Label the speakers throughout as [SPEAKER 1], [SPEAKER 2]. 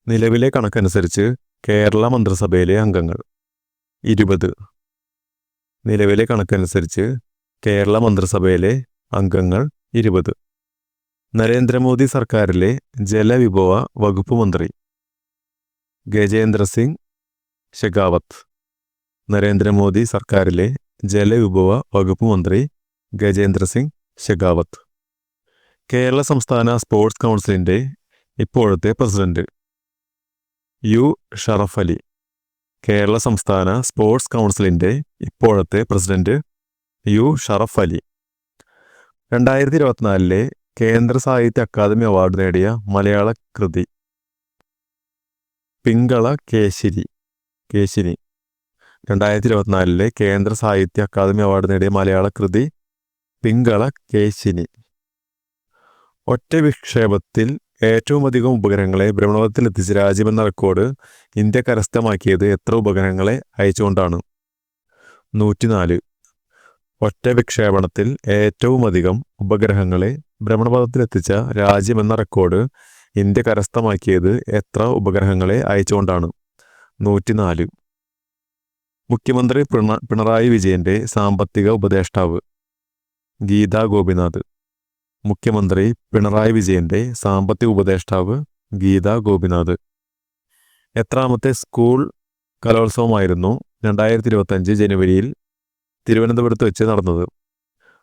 [SPEAKER 1] നിലവിലെ കണക്കനുസരിച്ച് കേരള മന്ത്രിസഭയിലെ അംഗങ്ങൾ 20. നിലവിലെ കണക്കനുസരിച്ച് കേരള മന്ത്രിസഭയിലെ അംഗങ്ങൾ 20. നരേന്ദ്രമോദി സർക്കാരിലെ ജലവിഭവ വകുപ്പ് മന്ത്രി ഗജേന്ദ്ര സിംഗ് ഷെഖാവത്ത്. നരേന്ദ്രമോദി സർക്കാരിലെ ജലവിഭവ വകുപ്പ് മന്ത്രി ഗജേന്ദ്ര സിംഗ് ഷെഖാവത്ത്. കേരള സംസ്ഥാന സ്പോർട്സ് കൗൺസിലിൻ്റെ ഇപ്പോഴത്തെ പ്രസിഡന്റ് യു ഷറഫ് അലി. കേരള സംസ്ഥാന സ്പോർട്സ് കൗൺസിലിൻ്റെ ഇപ്പോഴത്തെ പ്രസിഡന്റ് യു ഷറഫ് അലി. 2024 കേന്ദ്ര സാഹിത്യ അക്കാദമി അവാർഡ് നേടിയ മലയാള കൃതി പിങ്കള കേശിനി. 2024 കേന്ദ്ര സാഹിത്യ അക്കാദമി അവാർഡ് നേടിയ മലയാള കൃതി പിങ്കള കേശിനി. ഒറ്റ വിക്ഷേപത്തിൽ ഏറ്റവും അധികം ഉപഗ്രഹങ്ങളെ ഭ്രമണപഥത്തിൽ എത്തിച്ച രാജ്യമെന്ന റെക്കോർഡ് ഇന്ത്യ കരസ്ഥമാക്കിയത് എത്ര ഉപഗ്രഹങ്ങളെ അയച്ചുകൊണ്ടാണ്? 104. ഒറ്റ വിക്ഷേപണത്തിൽ ഏറ്റവും അധികം ഉപഗ്രഹങ്ങളെ ഭ്രമണപഥത്തിലെത്തിച്ച രാജ്യമെന്ന റെക്കോർഡ് ഇന്ത്യ കരസ്ഥമാക്കിയത് എത്ര ഉപഗ്രഹങ്ങളെ അയച്ചുകൊണ്ടാണ്? 104. മുഖ്യമന്ത്രി പിണറായി വിജയന്റെ സാമ്പത്തിക ഉപദേഷ്ടാവ് ഗീതാ ഗോപിനാഥ്. മുഖ്യമന്ത്രി പിണറായി വിജയന്റെ സാമ്പത്തിക ഉപദേഷ്ടാവ് ഗീതാ ഗോപിനാഥ്. എത്രാമത്തെ സ്കൂൾ കലോത്സവമായിരുന്നു 2025 ജനുവരിയിൽ തിരുവനന്തപുരത്ത് വെച്ച് നടന്നത്?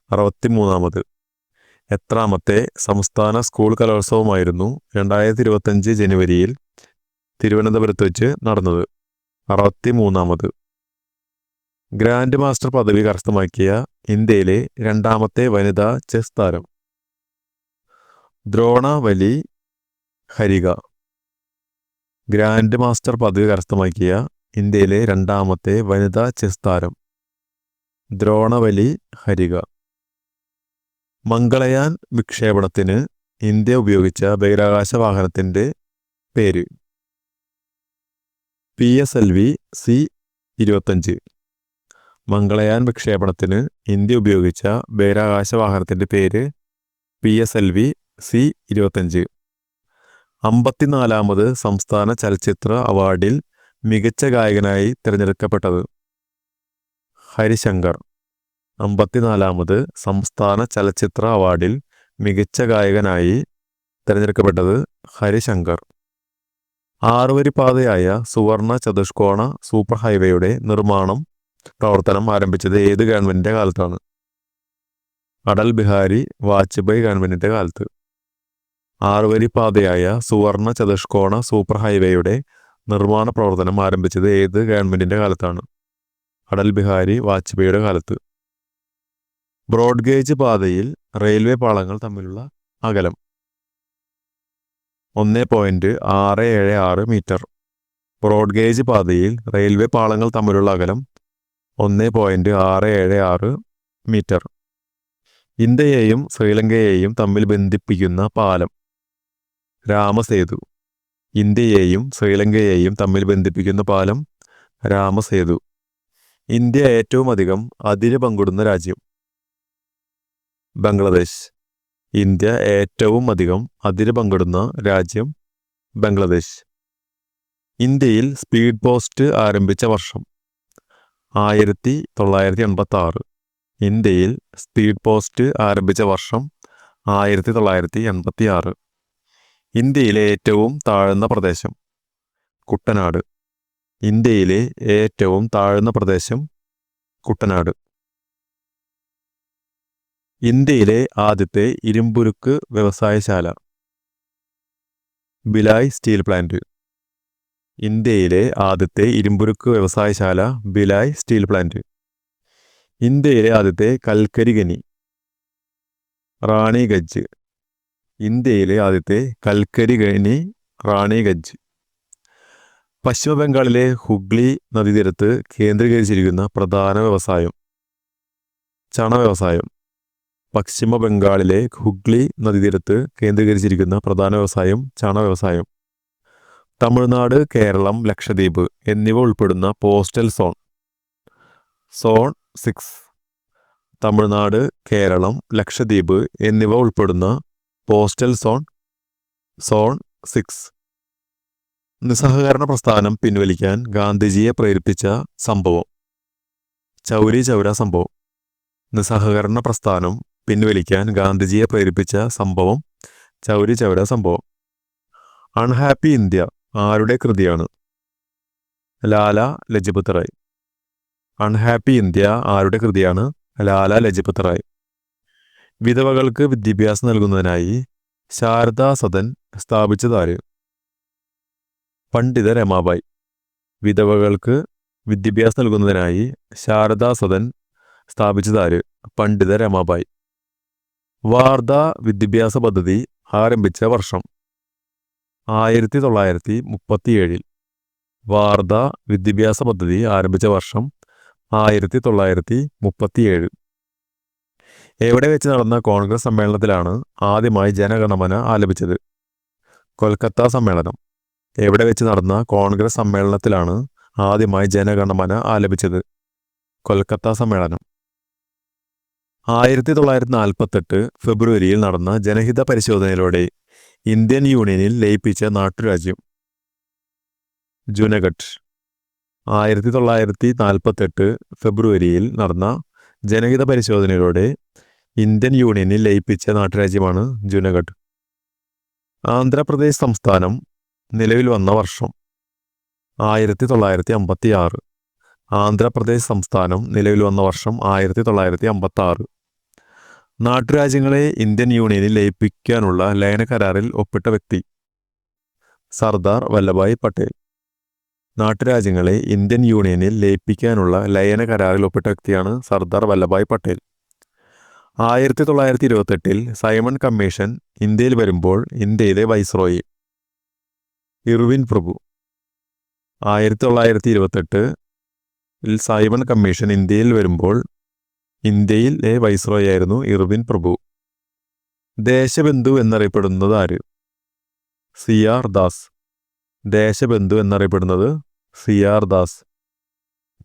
[SPEAKER 1] 63ാമത്. എത്രാമത്തെ സംസ്ഥാന സ്കൂൾ കലോത്സവമായിരുന്നു 2025 ജനുവരിയിൽ തിരുവനന്തപുരത്ത് വെച്ച് നടന്നത്? 63ാമത്. ഗ്രാൻഡ് മാസ്റ്റർ പദവി കരസ്ഥമാക്കിയ ഇന്ത്യയിലെ രണ്ടാമത്തെ വനിതാ ചെസ് താരം ദ്രോണവലി ഹരിക. ഗ്രാൻഡ് മാസ്റ്റർ പദവി കരസ്ഥമാക്കിയ ഇന്ത്യയിലെ രണ്ടാമത്തെ വനിതാ ചെസ് താരം ദ്രോണവലി ഹരിക. മംഗളയാൻ വിക്ഷേപണത്തിന് ഇന്ത്യ ഉപയോഗിച്ച ബഹിരാകാശ വാഹനത്തിൻ്റെ പേര് PSLV-C-25. മംഗളയാൻ വിക്ഷേപണത്തിന് ഇന്ത്യ ഉപയോഗിച്ച ബഹിരാകാശ വാഹനത്തിൻ്റെ പേര് PSLV-C-25. 54ാമത് സംസ്ഥാന ചലച്ചിത്ര അവാർഡിൽ മികച്ച ഗായകനായി തിരഞ്ഞെടുക്കപ്പെട്ടത് ഹരിശങ്കർ. 54ാമത് സംസ്ഥാന ചലച്ചിത്ര അവാർഡിൽ മികച്ച ഗായകനായി തിരഞ്ഞെടുക്കപ്പെട്ടത് ഹരിശങ്കർ. 6 വരിപ്പാതയായ സുവർണ ചതുഷ്കോണ സൂപ്പർ ഹൈവേയുടെ നിർമ്മാണം പ്രവർത്തനം ആരംഭിച്ചത് ഏത് ഗവൺമെൻറ്റിൻ്റെ കാലത്താണ്? അടൽ ബിഹാരി വാജ്പേയി ഗവൺമെൻറ്റിൻ്റെ കാലത്ത്. 6 വരിപ്പാതയായ സുവർണ ചതുഷ്കോണ സൂപ്പർ ഹൈവേയുടെ നിർമ്മാണ പ്രവർത്തനം ആരംഭിച്ചത് ഏത് ഗവൺമെൻറ്റിൻ്റെ കാലത്താണ്? അടൽ ബിഹാരി വാജ്പേയിയുടെ കാലത്ത്. ബ്രോഡ്ഗേജ് പാതയിൽ റെയിൽവേ പാളങ്ങൾ തമ്മിലുള്ള അകലം 1.676 മീറ്റർ. ബ്രോഡ്ഗേജ് പാതയിൽ റെയിൽവേ പാളങ്ങൾ തമ്മിലുള്ള അകലം 1.676 മീറ്റർ. ഇന്ത്യയെയും ശ്രീലങ്കയെയും തമ്മിൽ ബന്ധിപ്പിക്കുന്ന പാലം രാമസേതു. ഇന്ത്യയെയും ശ്രീലങ്കയെയും തമ്മിൽ ബന്ധിപ്പിക്കുന്ന പാലം രാമസേതു. ഇന്ത്യ ഏറ്റവും അധികം അതിര് പങ്കിടുന്ന രാജ്യം ബംഗ്ലാദേശ്. ഇന്ത്യ ഏറ്റവും അധികം അതിര് പങ്കിടുന്ന രാജ്യം ബംഗ്ലാദേശ്. ഇന്ത്യയിൽ സ്പീഡ് പോസ്റ്റ് ആരംഭിച്ച വർഷം 1986. ഇന്ത്യയിൽ സ്പീഡ് പോസ്റ്റ് ആരംഭിച്ച വർഷം 1986. ഇന്ത്യയിലെ ഏറ്റവും താഴ്ന്ന പ്രദേശം കുട്ടനാട്. ഇന്ത്യയിലെ ഏറ്റവും താഴ്ന്ന പ്രദേശം കുട്ടനാട്. ഇന്ത്യയിലെ ആദ്യത്തെ ഇരുമ്പുരുക്ക് വ്യവസായശാല ഭിലായ് സ്റ്റീൽ പ്ലാന്റ്. ഇന്ത്യയിലെ ആദ്യത്തെ ഇരുമ്പുരുക്ക് വ്യവസായശാല ഭിലായ് സ്റ്റീൽ പ്ലാന്റ്. ഇന്ത്യയിലെ ആദ്യത്തെ കൽക്കരി ഖനി റാണിഗഞ്ച്. ഇന്ത്യയിലെ ആദ്യത്തെ കൽക്കരി ഖനി റാണിഗഞ്ച്. പശ്ചിമ ബംഗാളിലെ ഹുഗ്ലി നദീതീരത്ത് കേന്ദ്രീകരിച്ചിരിക്കുന്ന പ്രധാന വ്യവസായം ചണ വ്യവസായം. പശ്ചിമ ബംഗാളിലെ ഹുഗ്ലി നദീതീരത്ത് കേന്ദ്രീകരിച്ചിരിക്കുന്ന പ്രധാന വ്യവസായം ചണ വ്യവസായം. തമിഴ്നാട്, കേരളം, ലക്ഷദ്വീപ് എന്നിവ ഉൾപ്പെടുന്ന പോസ്റ്റൽ സോൺ 6. തമിഴ്നാട്, കേരളം, ലക്ഷദ്വീപ് എന്നിവ ഉൾപ്പെടുന്ന പോസ്റ്റൽ സോൺ 6. നിസ്സഹകരണ പ്രസ്ഥാനം പിൻവലിക്കാൻ ഗാന്ധിജിയെ പ്രേരിപ്പിച്ച സംഭവം. ചൗരി ചൗര സംഭവം. നിസ്സഹകരണ പ്രസ്ഥാനം പിൻവലിക്കാൻ ഗാന്ധിജിയെ പ്രേരിപ്പിച്ച സംഭവം ചൗരി ചൗര സംഭവം. അൺഹാപ്പി ഇന്ത്യ ആരുടെ കൃതിയാണ്? ലാല ലജ്പത് റായ്. അൺഹാപ്പി ഇന്ത്യ ആരുടെ കൃതിയാണ്? ലാല ലജ്പത് റായ്. വിധവകൾക്ക് വിദ്യാഭ്യാസം നൽകുന്നതിനായി ശാരദാ സദൻ സ്ഥാപിച്ചതാര്? പണ്ഡിത രമാബായി. വിധവകൾക്ക് വിദ്യാഭ്യാസം നൽകുന്നതിനായി ശാരദാ സദൻ സ്ഥാപിച്ചതാര്? പണ്ഡിത രമാബായി. വാർധ വിദ്യാഭ്യാസ പദ്ധതി ആരംഭിച്ച വർഷം? 1937. വാർധ വിദ്യാഭ്യാസ പദ്ധതി ആരംഭിച്ച വർഷം 1937. എവിടെ വെച്ച് നടന്ന കോൺഗ്രസ് സമ്മേളനത്തിലാണ് ആദ്യമായി ജനഗണമന ആലപിച്ചത്? കൊൽക്കത്ത സമ്മേളനം. എവിടെ വെച്ച് നടന്ന കോൺഗ്രസ് സമ്മേളനത്തിലാണ് ആദ്യമായി ജനഗണമന ആലപിച്ചത്? കൊൽക്കത്ത സമ്മേളനം. 1948 ഫെബ്രുവരിയിൽ നടന്ന ജനഹിത പരിശോധനയിലൂടെ ഇന്ത്യൻ യൂണിയനിൽ ലയിപ്പിച്ച നാട്ടുരാജ്യം? ജുനഗഡ്. 1948 ഫെബ്രുവരിയിൽ നടന്ന ജനഹിത പരിശോധനയിലൂടെ ഇന്ത്യൻ യൂണിയനിൽ ലയിപ്പിച്ച നാട്ടുരാജ്യമാണ് ജുനഗഡ്. ആന്ധ്രാപ്രദേശ് സംസ്ഥാനം നിലവിൽ വന്ന വർഷം? 1956. ആന്ധ്രാപ്രദേശ് സംസ്ഥാനം നിലവിൽ വന്ന വർഷം 1956. നാട്ടുരാജ്യങ്ങളെ ഇന്ത്യൻ യൂണിയനിൽ ലയിപ്പിക്കാനുള്ള ലയന കരാറിൽ ഒപ്പിട്ട വ്യക്തി? സർദാർ വല്ലഭായ് പട്ടേൽ. നാട്ടുരാജ്യങ്ങളെ ഇന്ത്യൻ യൂണിയനിൽ ലയിപ്പിക്കാനുള്ള ലയന കരാറിൽ ഒപ്പിട്ട വ്യക്തിയാണ് സർദാർ വല്ലഭായ് പട്ടേൽ. 1928 സൈമൺ കമ്മീഷൻ ഇന്ത്യയിൽ വരുമ്പോൾ ഇന്ത്യയിലെ വൈസ്രോയി? ഇർവിൻ പ്രഭു. 1928 സൈമൺ കമ്മീഷൻ ഇന്ത്യയിൽ വരുമ്പോൾ ഇന്ത്യയിലെ വൈസ്രോയി ആയിരുന്നു ഇർവിൻ പ്രഭു. ദേശബന്ധു എന്നറിയപ്പെടുന്നത് ആര്? CR ദാസ്. ദേശബന്ധു എന്നറിയപ്പെടുന്നത് CR ദാസ്.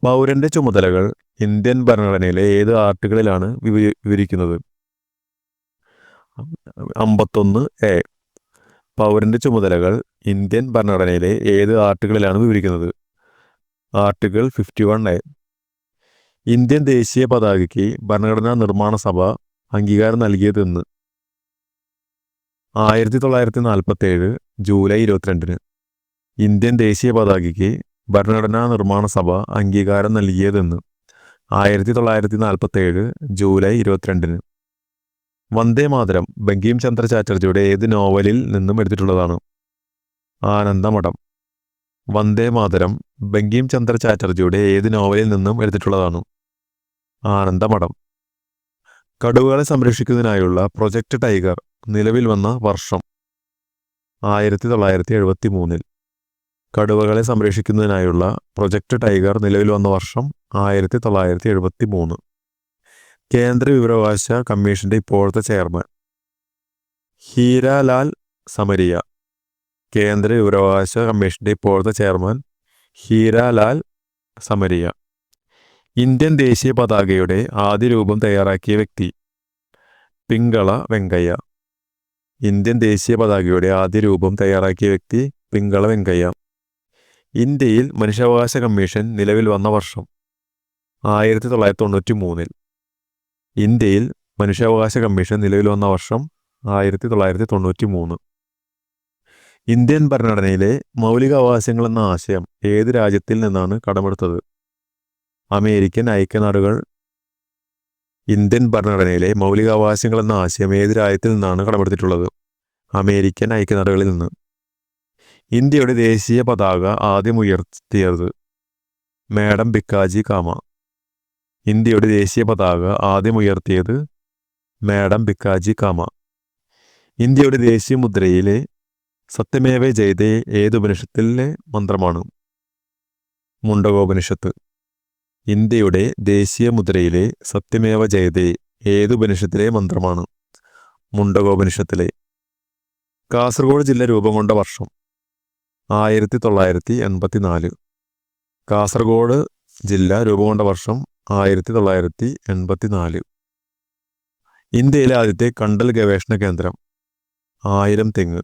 [SPEAKER 1] പൗരന്റെ ചുമതലകൾ ഇന്ത്യൻ ഭരണഘടനയിലെ ഏത് ആർട്ടിക്കിളിലാണ് വിവരിക്കുന്നത്? 51A. പൗരന്റെ ചുമതലകൾ ഇന്ത്യൻ ഭരണഘടനയിലെ ഏത് ആർട്ടിക്കിളിലാണ് വിവരിക്കുന്നത്? Article 51A. ഇന്ത്യൻ ദേശീയ പതാകയ്ക്ക് ഭരണഘടനാ നിർമ്മാണ സഭ അംഗീകാരം നൽകിയതെന്ന്? 1947 ജൂലൈ 22. ഇന്ത്യൻ ദേശീയ പതാകയ്ക്ക് ഭരണഘടനാ നിർമ്മാണ സഭ അംഗീകാരം നൽകിയതെന്ന്? 1947 ജൂലൈ 22. വന്ദേ മാതരം ബങ്കിം ചന്ദ്ര ചാറ്റർജിയുടെ ഏത് നോവലിൽ നിന്നും എടുത്തിട്ടുള്ളതാണ്? ആനന്ദമഠം. വന്ദേ മാതരം ബങ്കിം ചന്ദ്ര ചാറ്റർജിയുടെ ഏത് നോവലിൽ നിന്നും എടുത്തിട്ടുള്ളതാണ്? ആനന്ദമഠം. കടുവകളെ സംരക്ഷിക്കുന്നതിനായുള്ള പ്രൊജക്ട് ടൈഗർ നിലവിൽ വന്ന വർഷം? 1973. കടുവകളെ സംരക്ഷിക്കുന്നതിനായുള്ള പ്രൊജക്ട് ടൈഗർ നിലവിൽ വന്ന വർഷം 1973. കേന്ദ്ര വിവരാവകാശ കമ്മീഷന്റെ ഇപ്പോഴത്തെ ചെയർമാൻ? ഹീരാലാൽ സമരിയ. കേന്ദ്ര വിവരാവകാശ കമ്മീഷന്റെ ഇപ്പോഴത്തെ ചെയർമാൻ ഹീരാലാൽ സമരിയ. ഇന്ത്യൻ ദേശീയ പതാകയുടെ ആദ്യ രൂപം തയ്യാറാക്കിയ വ്യക്തി? പിങ്കള വെങ്കയ്യ. ഇന്ത്യൻ ദേശീയ പതാകയുടെ ആദ്യ രൂപം തയ്യാറാക്കിയ വ്യക്തി പിങ്കള വെങ്കയ്യ. ഇന്ത്യയിൽ മനുഷ്യാവകാശ കമ്മീഷൻ നിലവിൽ വന്ന വർഷം? 1993. ഇന്ത്യയിൽ മനുഷ്യാവകാശ കമ്മീഷൻ നിലവിൽ വന്ന വർഷം 1993. ഇന്ത്യൻ ഭരണഘടനയിലെ മൗലികാവകാശങ്ങൾ എന്ന ആശയം ഏത് രാജ്യത്തിൽ നിന്നാണ് കടമെടുത്തത്? അമേരിക്കൻ ഐക്യനാടുകൾ. ഇന്ത്യൻ ഭരണഘടനയിലെ മൗലികാവകാശങ്ങൾ എന്ന ആശയം ഏത് രാജ്യത്തിൽ നിന്നാണ് കടമെടുത്തിട്ടുള്ളത്? അമേരിക്കൻ ഐക്യനാടുകളിൽ നിന്ന്. ഇന്ത്യയുടെ ദേശീയ പതാക ആദ്യം ഉയർത്തിയത്? മാഡം ഭിക്കാജി കാമ. ഇന്ത്യയുടെ ദേശീയ പതാക ആദ്യം ഉയർത്തിയത് മാഡം ഭിക്കാജി കാമ. ഇന്ത്യയുടെ ദേശീയ മുദ്രയിലെ സത്യമേവ ജയതേ ഏത് ഉപനിഷത്തിലെ മന്ത്രമാണ്? മുണ്ടകോപനിഷത്ത്. ഇന്ത്യയുടെ ദേശീയ മുദ്രയിലെ സത്യമേവ ജയതേ ഏത് ഉപനിഷത്തിലെ മന്ത്രമാണ്? മുണ്ടകോപനിഷത്തിലെ. കാസർഗോഡ് ജില്ല രൂപം കൊണ്ട വർഷം? 1984. കാസർഗോഡ് ജില്ല രൂപം കൊണ്ട വർഷം 1984. ഇന്ത്യയിലെ ആദ്യത്തെ കണ്ടൽ ഗവേഷണ കേന്ദ്രം? 1000 തെങ്ങ്.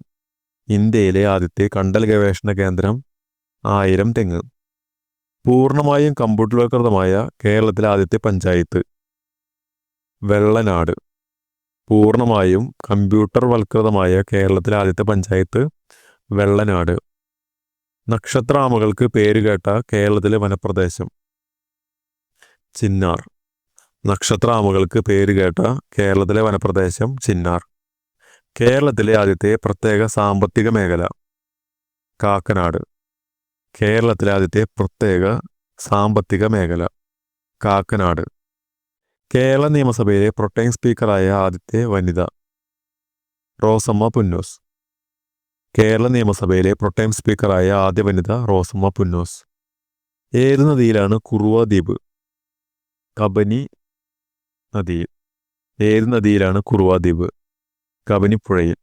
[SPEAKER 1] ഇന്ത്യയിലെ ആദ്യത്തെ കണ്ടൽ ഗവേഷണ കേന്ദ്രം 1000 തെങ്ങ്. പൂർണ്ണമായും കമ്പ്യൂട്ടർവൽകൃതമായ കേരളത്തിലെ ആദ്യത്തെ പഞ്ചായത്ത് വെള്ളനാട്. പൂർണ്ണമായും കമ്പ്യൂട്ടർവൽകൃതമായ കേരളത്തിലെ ആദ്യത്തെ പഞ്ചായത്ത് വെള്ളനാട്. നക്ഷത്രാമകൾക്ക് പേരുകേട്ട കേരളത്തിലെ വനപ്രദേശം ചിന്നാർ. നക്ഷത്രാമകൾക്ക് പേരുകേട്ട കേരളത്തിലെ വനപ്രദേശം ചിന്നാർ. കേരളത്തിലെ ആദ്യത്തെ പ്രത്യേക സാമ്പത്തിക മേഖല കാക്കനാട്. കേരളത്തിലെ ആദ്യത്തെ പ്രത്യേക സാമ്പത്തിക മേഖല കാക്കനാട്. കേരള നിയമസഭയിലെ പ്രൊട്ടൈം സ്പീക്കറായ ആദ്യത്തെ വനിത റോസമ്മ പുന്നൂസ്. കേരള നിയമസഭയിലെ പ്രൊട്ടൈം സ്പീക്കറായ ആദ്യ വനിത റോസമ്മ പുന്നൂസ്. ഏത് നദിയിലാണ് കുറുവ ദ്വീപ്? കബനി നദിയിൽ. ഏത് നദിയിലാണ് കുറുവ ദ്വീപ്? കബനിപ്പുഴയിൽ.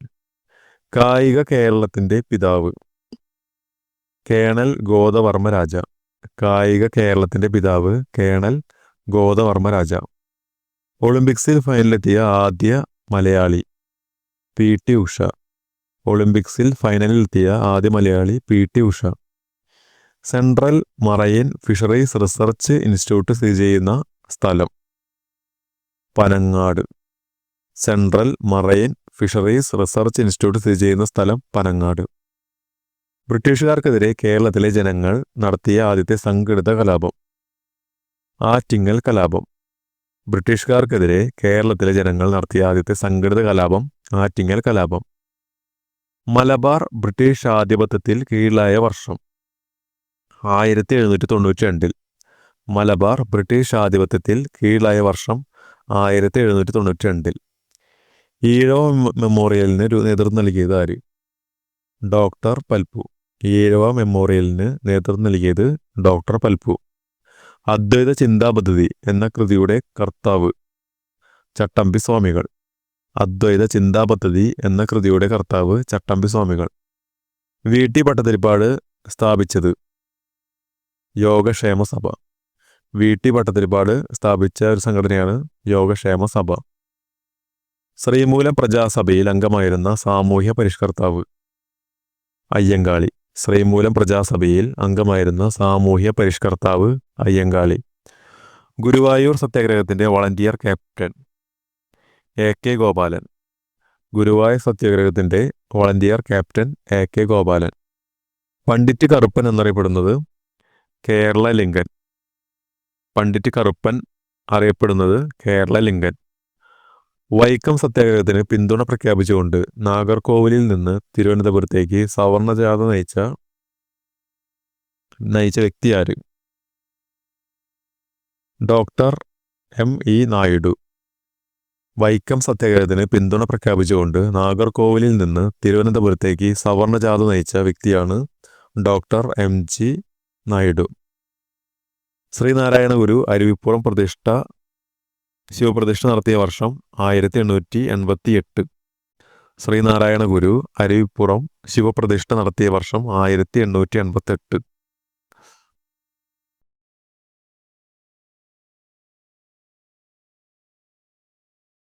[SPEAKER 1] കായിക കേരളത്തിൻ്റെ പിതാവ് കേണൽ ഗോദവർമ്മ രാജ. കായിക കേരളത്തിൻ്റെ പിതാവ് കേണൽ ഗോദവർമ്മ രാജ. ഒളിമ്പിക്സിൽ ഫൈനലിലെത്തിയ ആദ്യ മലയാളി PT ഉഷ. ഒളിമ്പിക്സിൽ ഫൈനലിലെത്തിയ ആദ്യ Malayali PT Usha. Central marine fisheries research institute സ്ഥിതി ചെയ്യുന്ന സ്ഥലം Panangad. Central marine fisheries research institute സ്ഥിതി ചെയ്യുന്ന സ്ഥലം പനങ്ങാട്. ബ്രിട്ടീഷുകാർക്കെതിരെ കേരളത്തിലെ ജനങ്ങൾ നടത്തിയ ആദ്യത്തെ സംഘടിത കലാപം ആറ്റിങ്ങൽ കലാപം. ബ്രിട്ടീഷുകാർക്കെതിരെ കേരളത്തിലെ ജനങ്ങൾ നടത്തിയ ആദ്യത്തെ സംഘടിത കലാപം ആറ്റിങ്ങൽ കലാപം. മലബാർ ബ്രിട്ടീഷ് ആധിപത്യത്തിൽ കീഴിലായ വർഷം 1792. മലബാർ ബ്രിട്ടീഷ് ആധിപത്യത്തിൽ കീഴിലായ വർഷം 1792. ഈഴവ മെമ്മോറിയലിന് നേതൃത്വം നൽകിയത് ആര്? ഡോക്ടർ പൽപ്പു. ഈഴവ മെമ്മോറിയലിന് നേതൃത്വം നൽകിയത് ഡോക്ടർ പൽപ്പു. അദ്വൈത ചിന്താ പദ്ധതി എന്ന കൃതിയുടെ കർത്താവ് ചട്ടമ്പി സ്വാമികൾ. അദ്വൈത ചിന്താ പദ്ധതി എന്ന കൃതിയുടെ കർത്താവ് ചട്ടമ്പി സ്വാമികൾ. VT ഭട്ടതിരിപ്പാട് സ്ഥാപിച്ചത് യോഗക്ഷേമ സഭ. VT ഭട്ടതിരിപ്പാട് സ്ഥാപിച്ച ഒരു സംഘടനയാണ് യോഗക്ഷേമ സഭ. ശ്രീമൂലം പ്രജാസഭയിൽ അംഗമായിരുന്ന സാമൂഹ്യ പരിഷ്കർത്താവ് അയ്യങ്കാളി. ശ്രീമൂലം പ്രജാസഭയിൽ അംഗമായിരുന്ന സാമൂഹ്യ പരിഷ്കർത്താവ് അയ്യങ്കാളി. ഗുരുവായൂർ സത്യാഗ്രഹത്തിൻ്റെ volunteer captain AK Gopalan. Guruvayur സത്യാഗ്രഹത്തിൻ്റെ volunteer captain AK Gopalan. Pandit Karuppan എന്നറിയപ്പെടുന്നത് കേരള ലിങ്കൻ. പണ്ഡിറ്റ് കറുപ്പൻ അറിയപ്പെടുന്നത് കേരള ലിങ്കൻ. വൈക്കം സത്യാഗ്രഹത്തിന് പിന്തുണ പ്രഖ്യാപിച്ചുകൊണ്ട് നാഗർകോവിലിൽ നിന്ന് തിരുവനന്തപുരത്തേക്ക് സവർണജാഥ നയിച്ച വ്യക്തി ആര്? Doctor ME Naidu. വൈക്കം സത്യാഗ്രഹത്തിന് പിന്തുണ പ്രഖ്യാപിച്ചുകൊണ്ട് നാഗർകോവിലിൽ നിന്ന് തിരുവനന്തപുരത്തേക്ക് സവർണജാഥ നയിച്ച വ്യക്തിയാണ് ഡോക്ടർ MG നായിഡു. ശ്രീനാരായണ ഗുരു അരുവിപ്പുറം ശിവപ്രതിഷ്ഠ നടത്തിയ വർഷം 1888. ശ്രീനാരായണ ഗുരു അരുവിപ്പുറം ശിവപ്രതിഷ്ഠ നടത്തിയ വർഷം 1888.